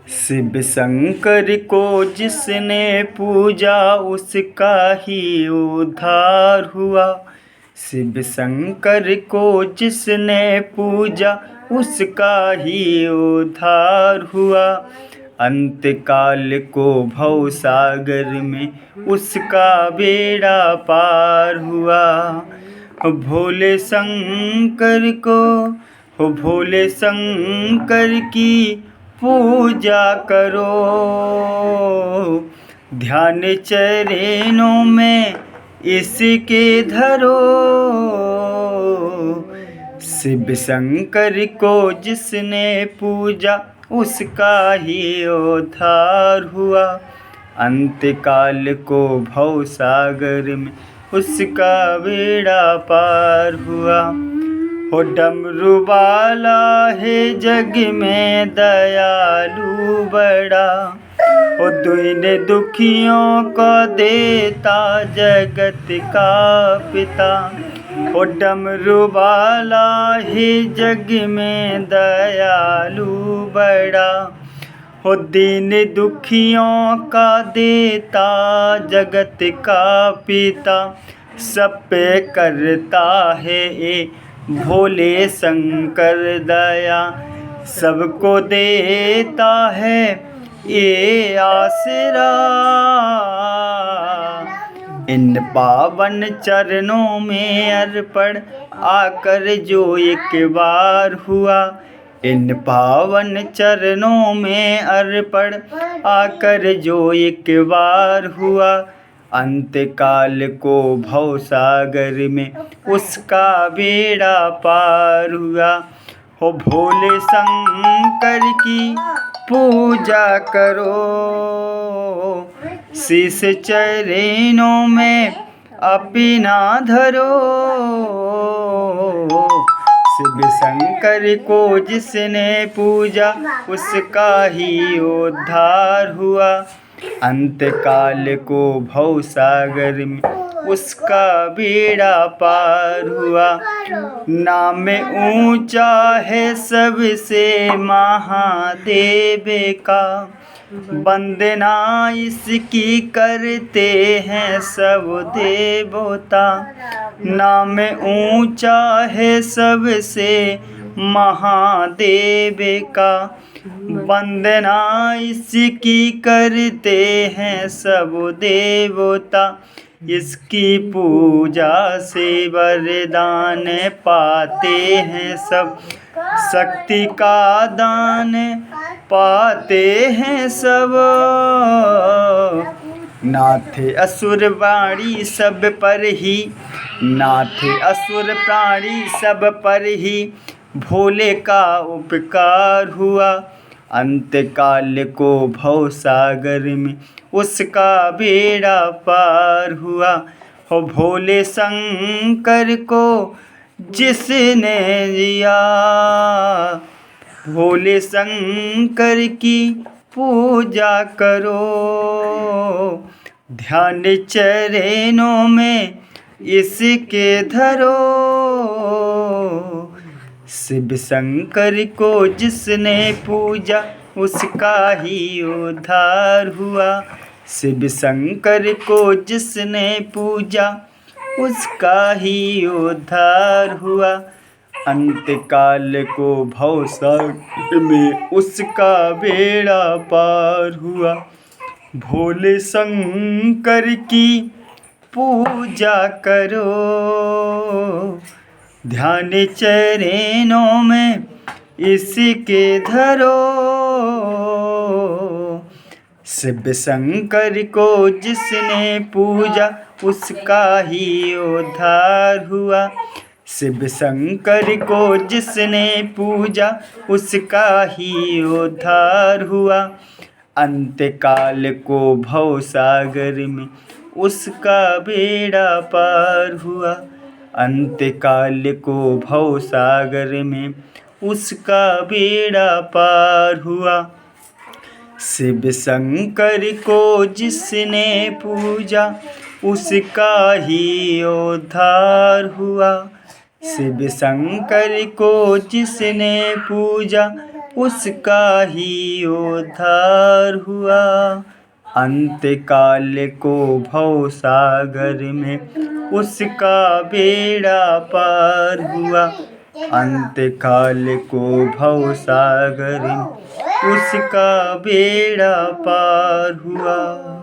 शिव शंकर को जिसने पूजा उसका ही उद्धार हुआ। शिव शंकर को जिसने पूजा उसका ही उद्धार हुआ। अंतकाल को भव सागर में उसका बेड़ा पार हुआ। भोले शंकर को भोले शंकर की पूजा करो, ध्यान चरणों में इसके धरो। शिव शंकर को जिसने पूजा उसका ही उद्धार हुआ। अंतकाल को भव सागर में उसका बेड़ा पार हुआ। हो डमरू वाला है जग में दयालु बड़ा, हो दीन दुखियों को देता जगत का पिता। हो डमरू वाला है जग में दयालु बड़ा, हो दीन दुखियों का देता जगत का पिता। सब पे करता है ये भोले शंकर दया, सबको देता है ये आसरा। इन पावन चरणों में अर्पण आकर जो एक बार हुआ। इन पावन चरणों में अर्पण आकर जो एक बार हुआ। अंतकाल को भव सागर में उसका बेड़ा पार हुआ। हो भोले शंकर की पूजा करो, शीश चरणों में अपना धरो। शिव शंकर को जिसने पूजा उसका ही उद्धार हुआ। अंतकाल को भव सागर में उसका बेड़ा पार हुआ। नाम ऊंचा है सबसे महादेव का, वंदना इसकी करते हैं सब देवता। नाम ऊंचा है सबसे महादेव का, वंदना इसकी करते हैं सब देवता। इसकी पूजा से वरदान पाते हैं सब, शक्ति का दान पाते हैं सब। नाथ असुर वाणी सब पर ही, नाथ असुर प्राणी सब पर ही भोले का उपकार हुआ। अंतकाल को भव सागर में उसका बेड़ा पार हुआ। हो भोले शंकर को जिसने दिया, भोले शंकर की पूजा करो, ध्यान चरणों में इसके धरो। शिव शंकर को जिसने पूजा उसका ही उद्धार हुआ। शिव शंकर को जिसने पूजा उसका ही उद्धार हुआ। अंतकाल को भव सागर में उसका बेड़ा पार हुआ। भोले शंकर की पूजा करो, ध्यान चरणों में इसके धरो। शिव शंकर को जिसने पूजा उसका ही उद्धार हुआ। शिव शंकर को जिसने पूजा उसका ही उद्धार हुआ। अंतकाल को भव सागर में उसका बेड़ा पार हुआ। अंतकाल को भव सागर में उसका बेड़ा पार हुआ। शिव शंकर को जिसने पूजा उसका ही उद्धार हुआ। शिव शंकर को जिसने पूजा उसका ही उद्धार हुआ। अंतकाल को भव सागर में उसका बेड़ा पार हुआ। अंतकाल को भव सागर में उसका बेड़ा पार हुआ।